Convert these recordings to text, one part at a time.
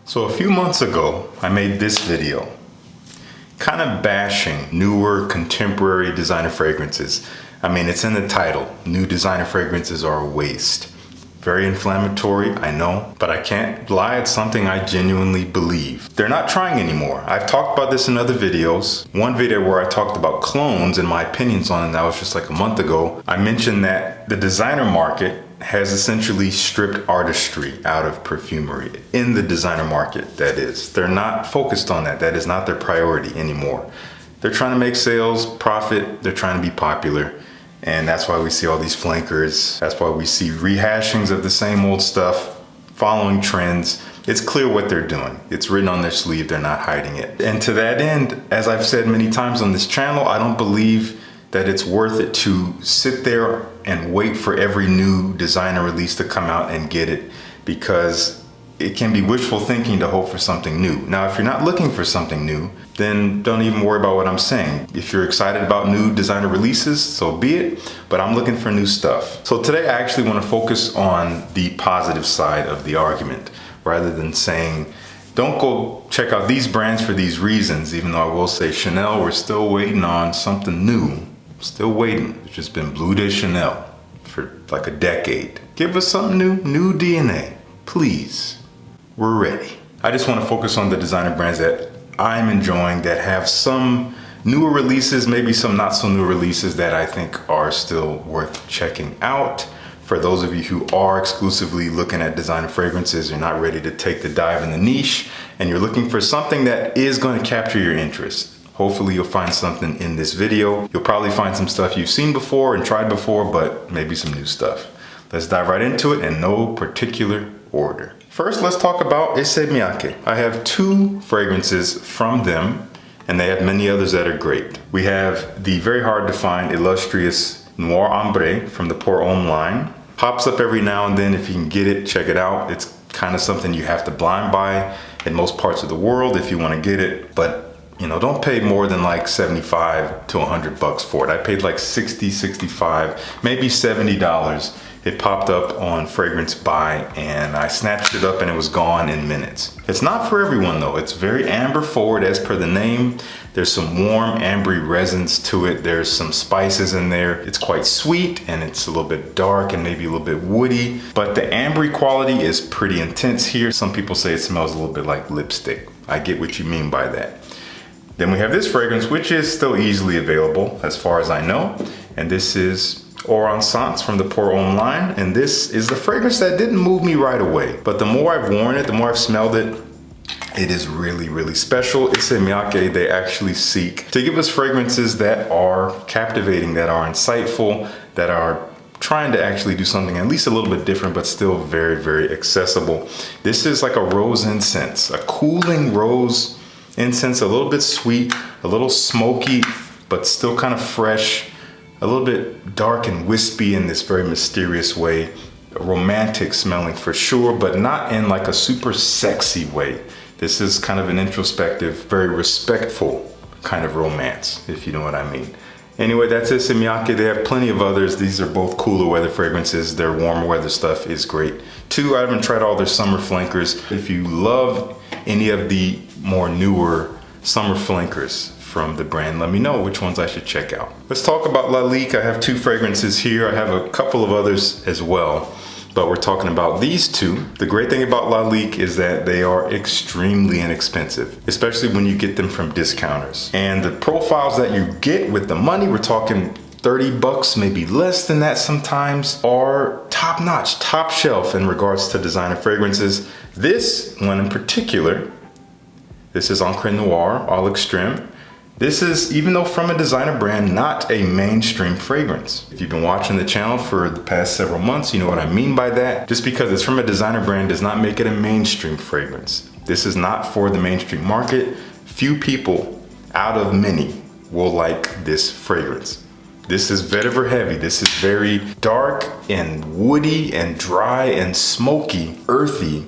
So a few months ago, I made this video, kind of bashing newer contemporary designer fragrances. I mean, it's in the title, new designer fragrances are a waste. Very inflammatory, I know, but I can't lie, it's something I genuinely believe. They're not trying anymore. I've talked about this in other videos. One video where I talked about clones and my opinions on it, that was just like a month ago. I mentioned that the designer market has essentially stripped artistry out of perfumery. In the designer market, that is. They're not focused on that. That is not their priority anymore. They're trying to make sales, profit, they're trying to be popular. And that's why we see all these flankers. That's why we see rehashings of the same old stuff, following trends. It's clear what they're doing. It's written on their sleeve, they're not hiding it. And to that end, as I've said many times on this channel, I don't believe that it's worth it to sit there and wait for every new designer release to come out and get it, because it can be wishful thinking to hope for something new. Now, if you're not looking for something new, then don't even worry about what I'm saying. If you're excited about new designer releases, so be it, but I'm looking for new stuff. So today I actually want to focus on the positive side of the argument, rather than saying, don't go check out these brands for these reasons, even though I will say Chanel, we're still waiting on something new. Still waiting. It's just been Bleu de Chanel for like a decade. Give us something new DNA, please. We're ready. I just want to focus on the designer brands that I'm enjoying, that have some newer releases, maybe some not so new releases that I think are still worth checking out. For those of you who are exclusively looking at designer fragrances, you're not ready to take the dive in the niche, and you're looking for something that is going to capture your interest. Hopefully you'll find something in this video. You'll probably find some stuff you've seen before and tried before, but maybe some new stuff. Let's dive right into it in no particular order. First, let's talk about Issey Miyake. I have two fragrances from them, and they have many others that are great. We have the very hard to find illustrious Noir Ambre from the Pour Homme line. Pops up every now and then. If you can get it, check it out. It's kind of something you have to blind buy in most parts of the world if you want to get it, but you know, don't pay more than like 75 to 100 bucks for it. I paid like 60, 65, maybe $70. It popped up on Fragrance Buy and I snatched it up and it was gone in minutes. It's not for everyone though. It's very amber forward as per the name. There's some warm ambery resins to it. There's some spices in there. It's quite sweet and it's a little bit dark and maybe a little bit woody, but the ambery quality is pretty intense here. Some people say it smells a little bit like lipstick. I get what you mean by that. Then we have this fragrance, which is still easily available as far as I know. And this is Orange Sans from the Pour Homme line. And this is the fragrance that didn't move me right away. But the more I've worn it, the more I've smelled it, it is really, really special. Issey Miyake, they actually seek to give us fragrances that are captivating, that are insightful, that are trying to actually do something at least a little bit different, but still very, very accessible. This is like a rose incense, a cooling rose incense, a little bit sweet, a little smoky, but still kind of fresh, a little bit dark and wispy in this very mysterious way. Romantic smelling for sure, but not in like a super sexy way. This is kind of an introspective, very respectful kind of romance, if you know what I mean. Anyway, that's Issey Miyake. They have plenty of others. These are both cooler weather fragrances. Their warmer weather stuff is great too. I haven't tried all their summer flankers. If you love any of the more newer summer flankers from the brand, let me know which ones I should check out. Let's talk about Lalique. I have two fragrances here. I have a couple of others as well, but we're talking about these two. The great thing about Lalique is that they are extremely inexpensive, especially when you get them from discounters. And the profiles that you get with the money, we're talking 30 bucks, maybe less than that sometimes, are top notch, top shelf in regards to designer fragrances. This one in particular, this is Encre Noire, All Extreme. This is, even though from a designer brand, not a mainstream fragrance. If you've been watching the channel for the past several months, you know what I mean by that. Just because it's from a designer brand does not make it a mainstream fragrance. This is not for the mainstream market. Few people out of many will like this fragrance. This is vetiver heavy. This is very dark and woody and dry and smoky, earthy.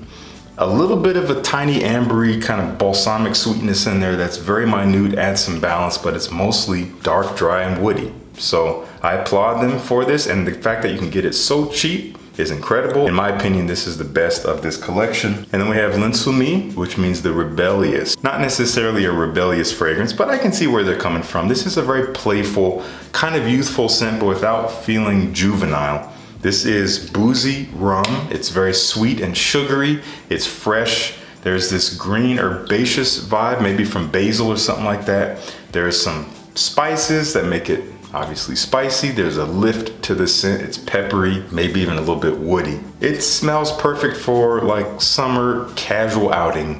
A little bit of a tiny ambery kind of balsamic sweetness in there that's very minute, adds some balance, but it's mostly dark, dry, and woody. So I applaud them for this, and the fact that you can get it so cheap is incredible. In my opinion, this is the best of this collection. And then we have l'insoumis, which means the rebellious. Not necessarily a rebellious fragrance, but I can see where they're coming from. This is a very playful, kind of youthful scent, but without feeling juvenile. This is boozy rum. It's very sweet and sugary. It's fresh. There's this green herbaceous vibe, maybe from basil or something like that. There's some spices that make it obviously spicy. There's a lift to the scent. It's peppery, maybe even a little bit woody. It smells perfect for like summer casual outing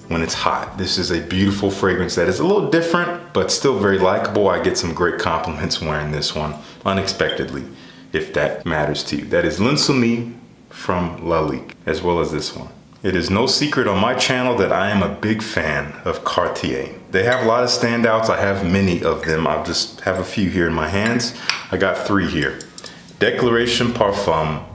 when it's hot. This is a beautiful fragrance that is a little different, but still very likable. I get some great compliments wearing this one unexpectedly, if that matters to you. That is l'insoumis from Lalique, as well as this one. It is no secret on my channel that I am a big fan of Cartier. They have a lot of standouts. I have many of them. I'll just have a few here in my hands. I got 3 here. Declaration Parfum.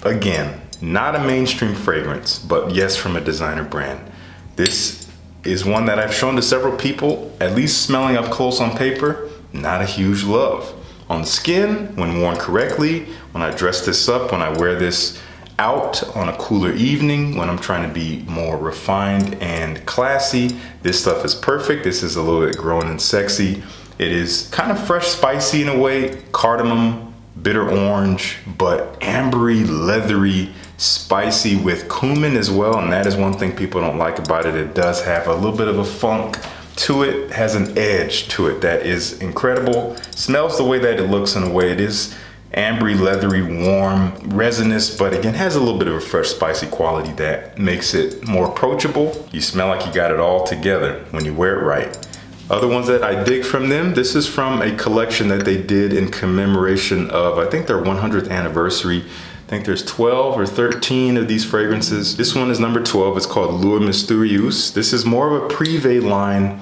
Again, not a mainstream fragrance, but yes, from a designer brand. This is one that I've shown to several people, at least smelling up close on paper, not a huge love. On the skin, when worn correctly, when I dress this up, when I wear this out on a cooler evening, when I'm trying to be more refined and classy, this stuff is perfect. This is a little bit grown and sexy. It is kind of fresh, spicy in a way, cardamom, bitter orange, but ambery, leathery, spicy with cumin as well. And that is one thing people don't like about it. It does have a little bit of a funk to it, has an edge to it that is incredible. Smells the way that it looks in a way. It is ambery, leathery, warm, resinous, but again, has a little bit of a fresh, spicy quality that makes it more approachable. You smell like you got it all together when you wear it right. Other ones that I dig from them, this is from a collection that they did in commemoration of, I think, their 100th anniversary. I think there's 12 or 13 of these fragrances. This one is number 12. It's called L'Our Mystérieux. This is more of a privé line.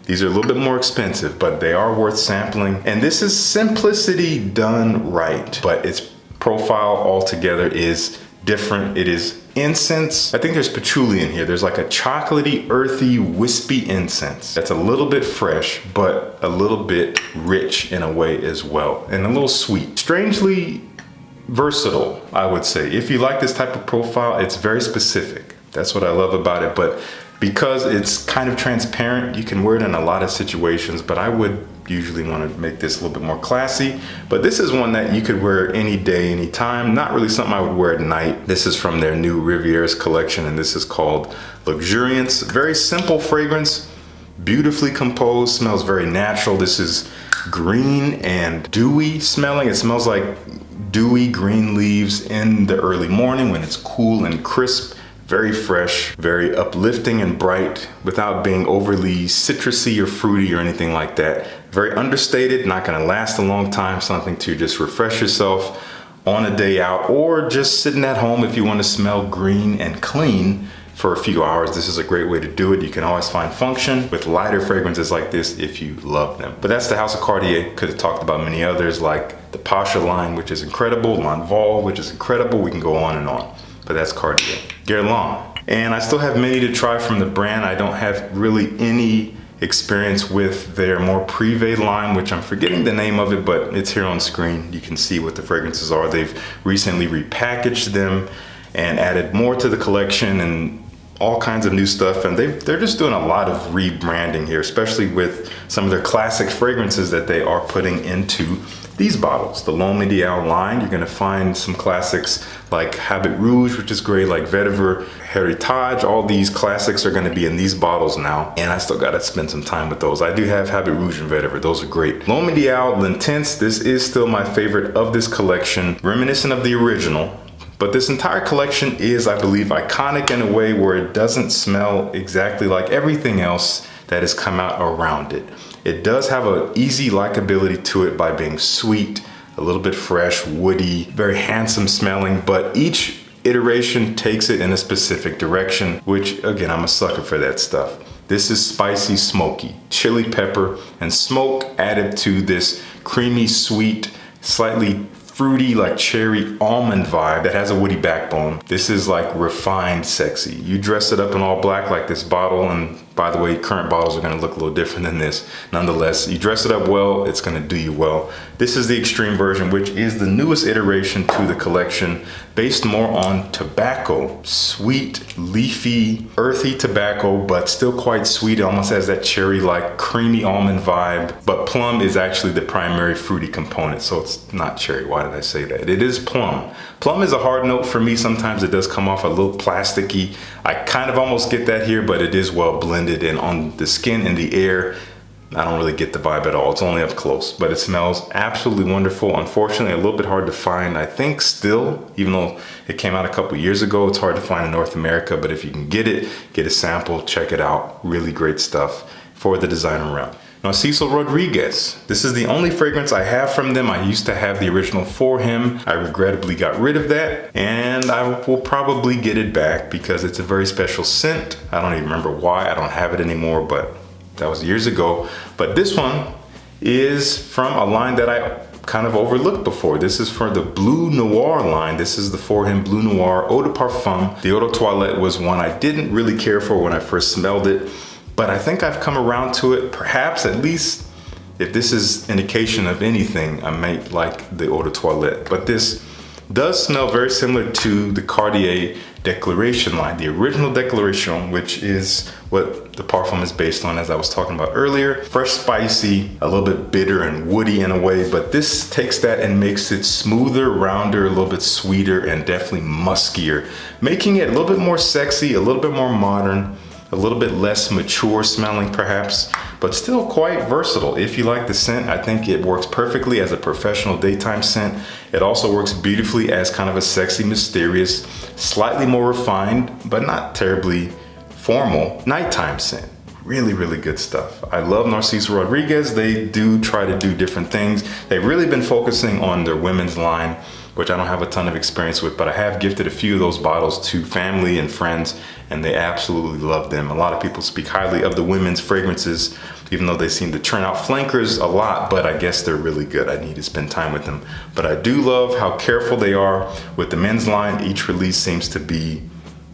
These are a little bit more expensive, but they are worth sampling. And this is simplicity done right, but its profile altogether is different. It is incense. I think there's patchouli in here. There's like a chocolatey, earthy, wispy incense that's a little bit fresh, but a little bit rich in a way as well, and a little sweet. Strangely versatile, I would say. If you like this type of profile, it's very specific. That's what I love about it. But because it's kind of transparent, you can wear it in a lot of situations, but I would usually want to make this a little bit more classy. But this is one that you could wear any day, any time. Not really something I would wear at night. This is from their new Rivieres collection, and this is called Luxuriance. Very simple fragrance, beautifully composed, smells very natural. This is green and dewy smelling. It smells like dewy green leaves in the early morning when it's cool and crisp. Very fresh, very uplifting and bright without being overly citrusy or fruity or anything like that. Very understated, not gonna last a long time, something to just refresh yourself on a day out, or just sitting at home if you want to smell green and clean for a few hours. This is a great way to do it. You can always find function with lighter fragrances like this if you love them. But that's the House of Cartier. Could have talked about many others like the Pasha line, which is incredible, Lanvin, which is incredible. We can go on and on. But that's Cartier. Guerlain. And I still have many to try from the brand. I don't have really any experience with their more privé line, which I'm forgetting the name of it, but it's here on screen. You can see what the fragrances are. They've recently repackaged them and added more to the collection and all kinds of new stuff. And they're just doing a lot of rebranding here, especially with some of their classic fragrances that they are putting into these bottles. The L'Homme Ideal line, you're gonna find some classics like Habit Rouge, which is great, like Vetiver, Heritage. All these classics are gonna be in these bottles now, and I still gotta spend some time with those. I do have Habit Rouge and Vetiver, those are great. L'Homme Ideal, L'Intense, this is still my favorite of this collection, reminiscent of the original. But this entire collection is, I believe, iconic in a way where it doesn't smell exactly like everything else that has come out around it. It does have an easy likability to it by being sweet, a little bit fresh, woody, very handsome smelling, but each iteration takes it in a specific direction, which again, I'm a sucker for that stuff. This is spicy, smoky, chili pepper and smoke added to this creamy, sweet, slightly fruity, like cherry almond vibe that has a woody backbone. This is like refined sexy. You dress it up in all black like this bottle, and By the way, current bottles are gonna look a little different than this. Nonetheless, you dress it up well, it's gonna do you well. This is the extreme version, which is the newest iteration to the collection, based more on tobacco. Sweet, leafy, earthy tobacco, but still quite sweet. It almost has that cherry-like creamy almond vibe. But plum is actually the primary fruity component, so it's not cherry. Why did I say that? It is plum. Plum is a hard note for me. Sometimes it does come off a little plasticky. I kind of almost get that here, but it is well blended, and on the skin and the air, I don't really get the vibe at all. It's only up close, but it smells absolutely wonderful. Unfortunately, a little bit hard to find, I think still, even though it came out a couple years ago, it's hard to find in North America, but if you can get it, get a sample, check it out. Really great stuff for the designer realm. Narciso Rodriguez. This is the only fragrance I have from them. I used to have the original for him. I regrettably got rid of that, and I will probably get it back because it's a very special scent. I don't even remember why. I don't have it anymore, but that was years ago. But this one is from a line that I kind of overlooked before. This is for the Blue Noir line. This is the For Him Blue Noir Eau de Parfum. The Eau de Toilette was one I didn't really care for when I first smelled it, but I think I've come around to it. Perhaps, at least, if this is indication of anything, I might like the Eau de Toilette. But this does smell very similar to the Cartier Declaration line, the original Declaration, which is what the parfum is based on, as I was talking about earlier. Fresh, spicy, a little bit bitter and woody in a way, but this takes that and makes it smoother, rounder, a little bit sweeter, and definitely muskier, making it a little bit more sexy, a little bit more modern, a little bit less mature smelling perhaps, but still quite versatile. If you like the scent, I think it works perfectly as a professional daytime scent. It also works beautifully as kind of a sexy, mysterious, slightly more refined, but not terribly formal nighttime scent. Really, really good stuff. I love Narciso Rodriguez. They do try to do different things. They've really been focusing on their women's line, which I don't have a ton of experience with, but I have gifted a few of those bottles to family and friends, and they absolutely love them. A lot of people speak highly of the women's fragrances, even though they seem to turn out flankers a lot, but I guess they're really good. I need to spend time with them. But I do love how careful they are with the men's line. Each release seems to be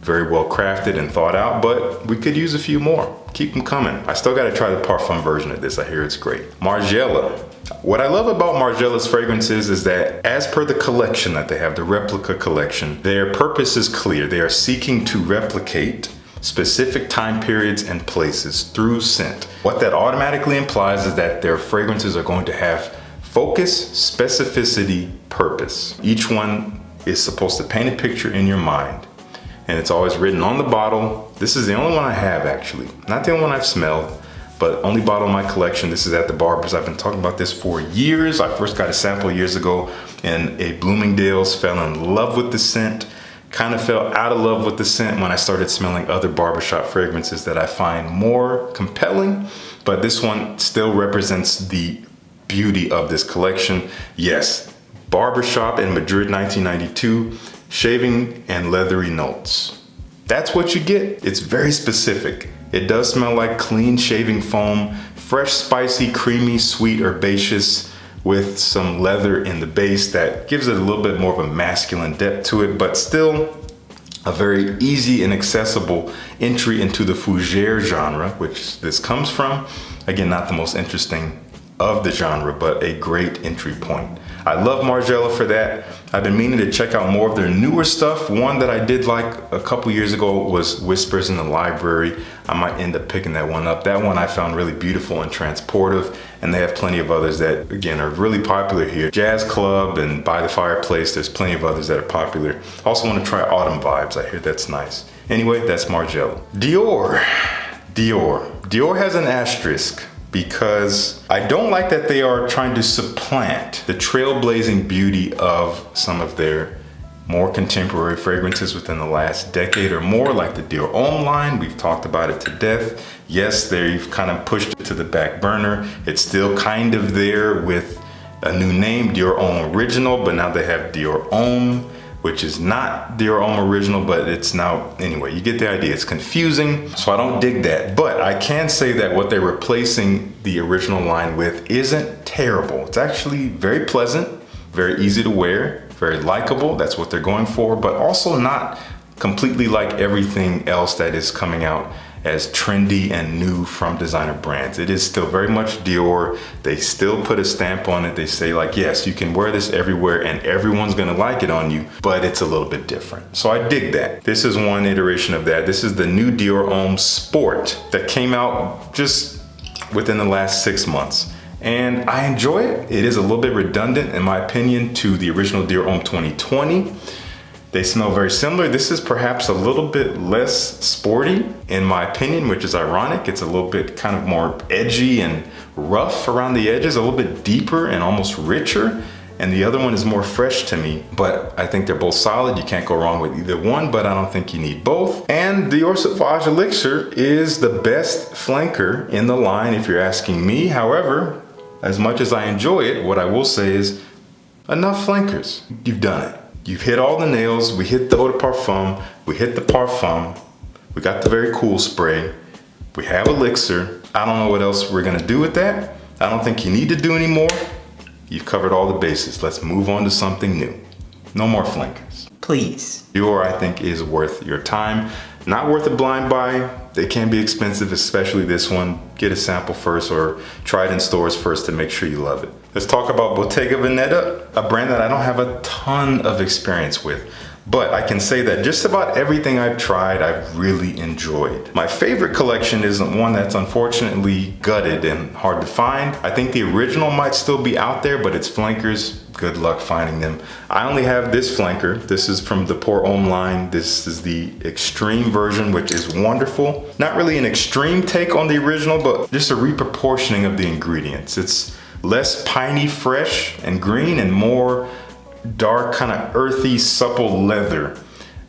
very well crafted and thought out, but we could use a few more. Keep them coming. I still got to try the parfum version of this. I hear it's great. Margiela. What I love about Margiela's fragrances is that, as per the collection that they have, the Replica collection, their purpose is clear. They are seeking to replicate specific time periods and places through scent. What that automatically implies is that their fragrances are going to have focus, specificity, purpose. Each one is supposed to paint a picture in your mind, and it's always written on the bottle. This is the only one I have, actually. Not the only one I've smelled, but only bottle in my collection. This is at the Barbers. I've been talking about this for years. I first got a sample years ago in a Bloomingdale's, fell in love with the scent, kind of fell out of love with the scent when I started smelling other barbershop fragrances that I find more compelling, but this one still represents the beauty of this collection. Yes, barbershop in Madrid, 1992, shaving and leathery notes. That's what you get. It's very specific. It does smell like clean shaving foam, fresh, spicy, creamy, sweet, herbaceous, with some leather in the base that gives it a little bit more of a masculine depth to it, but still a very easy and accessible entry into the fougere genre, which this comes from. Again, not the most interesting of the genre, but a great entry point. I love Margiela for that. I've been meaning to check out more of their newer stuff. One that I did like a couple years ago was Whispers in the Library. I might end up picking that one up. That one I found really beautiful and transportive, and they have plenty of others that, again, are really popular here. Jazz Club and By the Fireplace, there's plenty of others that are popular. Also want to try Autumn Vibes. I hear that's nice. Anyway, that's Margiela. Dior. Dior has an asterisk, because I don't like that they are trying to supplant the trailblazing beauty of some of their more contemporary fragrances within the last decade or more, like the Dior Homme line. We've talked about it to death. Yes, they've kind of pushed it to the back burner. It's still kind of there with a new name, Dior Homme Original, but now they have Dior Homme, which is not Dior Homme Original, but it's now, anyway, you get the idea. It's confusing, so I don't dig that. But I can say that what they're replacing the original line with isn't terrible. It's actually very pleasant, very easy to wear, very likable. That's what they're going for, but also not completely like everything else that is coming out as trendy and new from designer brands. It is still very much Dior. They still put a stamp on it. They say like, yes, you can wear this everywhere and everyone's gonna like it on you, but it's a little bit different. So I dig that. This is one iteration of that. This is the new Dior Homme Sport that came out just within the last 6 months. And I enjoy it. It is a little bit redundant, in my opinion, to the original Dior Homme 2020. They smell very similar. This is perhaps a little bit less sporty, in my opinion, which is ironic. It's a little bit kind of more edgy and rough around the edges, a little bit deeper and almost richer. And the other one is more fresh to me, but I think they're both solid. You can't go wrong with either one, but I don't think you need both. And Dior Sauvage Elixir is the best flanker in the line, if you're asking me. However, as much as I enjoy it, what I will say is enough flankers. You've done it. You've hit all the nails. We hit the eau de parfum. We hit the parfum. We got the very cool spray. We have elixir. I don't know what else we're gonna do with that. I don't think you need to do any more. You've covered all the bases. Let's move on to something new. No more flankers. Please. Dior, I think, is worth your time. Not worth a blind buy. They can be expensive, especially this one. Get a sample first or try it in stores first to make sure you love it. Let's talk about Bottega Veneta, a brand that I don't have a ton of experience with. But I can say that just about everything I've tried, I've really enjoyed. My favorite collection is one that's unfortunately gutted and hard to find. I think the original might still be out there, but its flankers, good luck finding them. I only have this flanker. This is from the Pour Homme line. This is the extreme version, which is wonderful. Not really an extreme take on the original, but just a reproportioning of the ingredients. It's less piney fresh and green and more dark, kind of earthy, supple leather,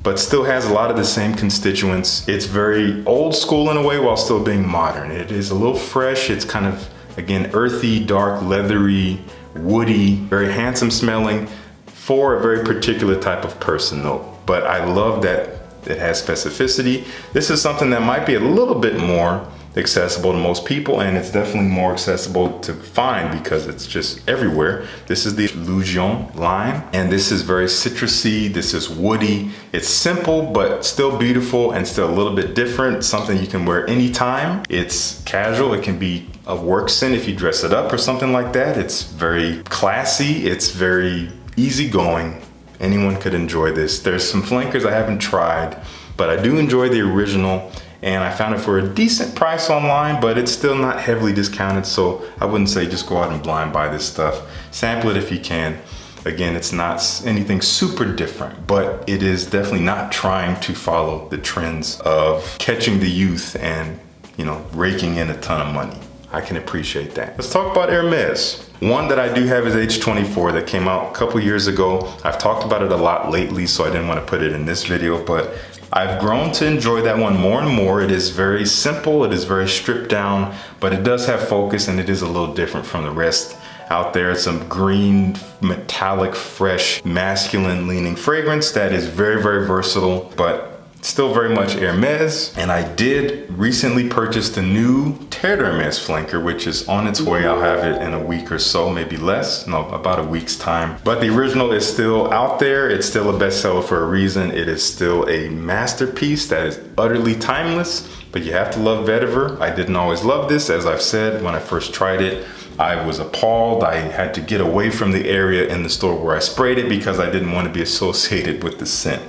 but still has a lot of the same constituents. It's very old school in a way while still being modern. It is a little fresh. It's kind of, again, earthy, dark, leathery, woody, very handsome smelling for a very particular type of person though. But I love that it has specificity. This is something that might be a little bit more accessible to most people, and it's definitely more accessible to find because it's just everywhere. This is the Illusion line, and this is very citrusy. This is woody. It's simple, but still beautiful and still a little bit different. Something you can wear anytime. It's casual. It can be a work scent if you dress it up or something like that. It's very classy. It's very easygoing. Anyone could enjoy this. There's some flankers I haven't tried, but I do enjoy the original. And I found it for a decent price online, but it's still not heavily discounted. So I wouldn't say just go out and blind buy this stuff. Sample it if you can. Again, it's not anything super different, but it is definitely not trying to follow the trends of catching the youth and, you know, raking in a ton of money. I can appreciate that. Let's talk about Hermes. One that I do have is H24 that came out a couple years ago. I've talked about it a lot lately, so I didn't want to put it in this video, but I've grown to enjoy that one more and more. It is very simple, it is very stripped down, but it does have focus and it is a little different from the rest out there. It's some green, metallic, fresh, masculine leaning fragrance that is very, very versatile, but still very much Hermes. And I did recently purchase the new Terre d'Hermes flanker, which is on its way. I'll have it in a week or so, maybe less, no, about a week's time. But the original is still out there. It's still a bestseller for a reason. It is still a masterpiece that is utterly timeless, but you have to love vetiver. I didn't always love this. As I've said, when I first tried it, I was appalled. I had to get away from the area in the store where I sprayed it because I didn't want to be associated with the scent.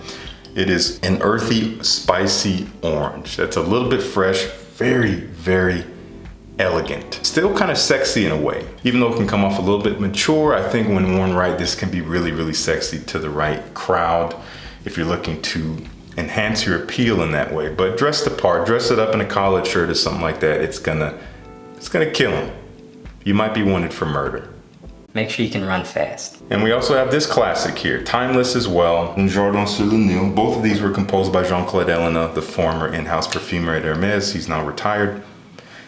It is an earthy, spicy orange. That's a little bit fresh, very, very elegant. Still kind of sexy in a way. Even though it can come off a little bit mature, I think when worn right, this can be really, really sexy to the right crowd if you're looking to enhance your appeal in that way. But dress the part, dress it up in a collared shirt or something like that. It's gonna kill him. You might be wanted for murder. Make sure you can run fast. And we also have this classic here, timeless as well, Jardin sur le Nil. Both of these were composed by Jean-Claude Ellena, the former in-house perfumer at Hermes. He's now retired.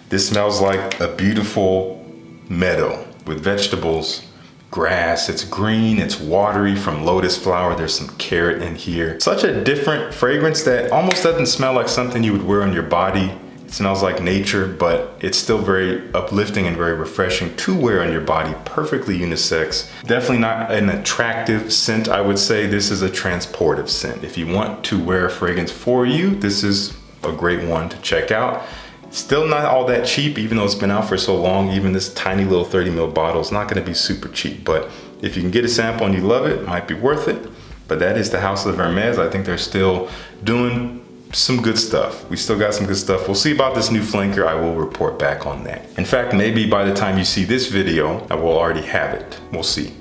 This smells like a beautiful meadow with vegetables, grass. It's green, it's watery from lotus flower. There's some carrot in here. Such a different fragrance that almost doesn't smell like something you would wear on your body. It smells like nature, but it's still very uplifting and very refreshing to wear on your body. Perfectly unisex. Definitely not an attractive scent, I would say. This is a transportive scent. If you want to wear a fragrance for you, this is a great one to check out. Still not all that cheap, even though it's been out for so long. Even this tiny little 30 ml bottle is not gonna be super cheap, but if you can get a sample and you love it, it might be worth it. But that is the House of Hermes. I think they're still doing some good stuff. We still got some good stuff. We'll see about this new flanker. I will report back on that. In fact, maybe by the time you see this video, I will already have it. We'll see.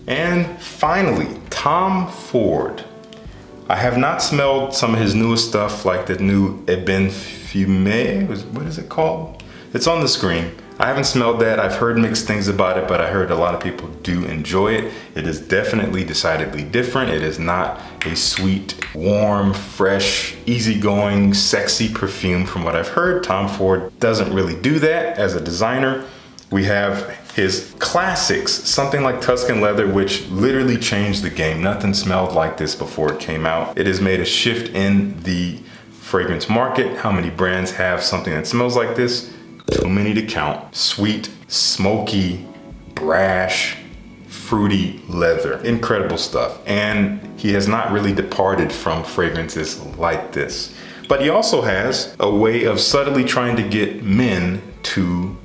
And finally, Tom Ford. I have not smelled some of his newest stuff, like the new Fume. What is it called? It's on the screen. I haven't smelled that. I've heard mixed things about it, but I heard a lot of people do enjoy it. It is definitely decidedly different. It is not a sweet, warm, fresh, easygoing, sexy perfume from what I've heard. Tom Ford doesn't really do that as a designer. We have his classics, something like Tuscan Leather, which literally changed the game. Nothing smelled like this before it came out. It has made a shift in the fragrance market. How many brands have something that smells like this? Too many to count. Sweet, smoky, brash, fruity leather. Incredible stuff. And he has not really departed from fragrances like this. But he also has a way of subtly trying to get men to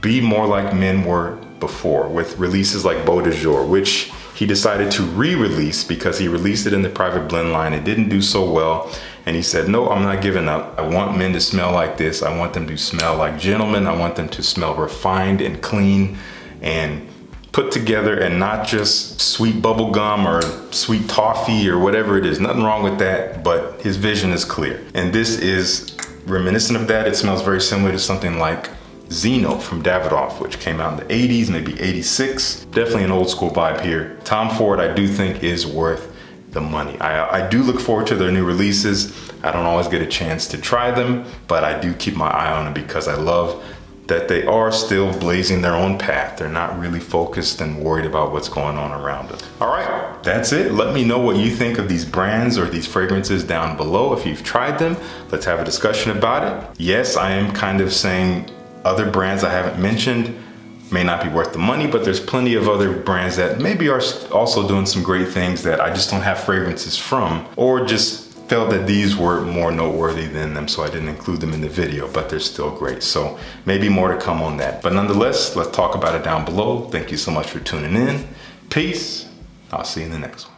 be more like men were before, with releases like Beau de Jour, which he decided to re-release because he released it in the private blend line. It didn't do so well. And he said, no, I'm not giving up. I want men to smell like this. I want them to smell like gentlemen. I want them to smell refined and clean and put together, and not just sweet bubble gum or sweet toffee or whatever it is. Nothing wrong with that, but his vision is clear. And this is reminiscent of that. It smells very similar to something like Zeno from Davidoff, which came out in the 80s, maybe 86. Definitely an old school vibe here. Tom Ford, I do think, is worth the money. I do look forward to their new releases. I don't always get a chance to try them, but I do keep my eye on them because I love that they are still blazing their own path. They're not really focused and worried about what's going on around them. All right, that's it. Let me know what you think of these brands or these fragrances down below. If you've tried them, let's have a discussion about it. Yes, I am kind of saying other brands I haven't mentioned may not be worth the money, but there's plenty of other brands that maybe are also doing some great things that I just don't have fragrances from, or just felt that these were more noteworthy than them, so I didn't include them in the video, but they're still great. So maybe more to come on that. But nonetheless, let's talk about it down below. Thank you so much for tuning in. Peace. I'll see you in the next one.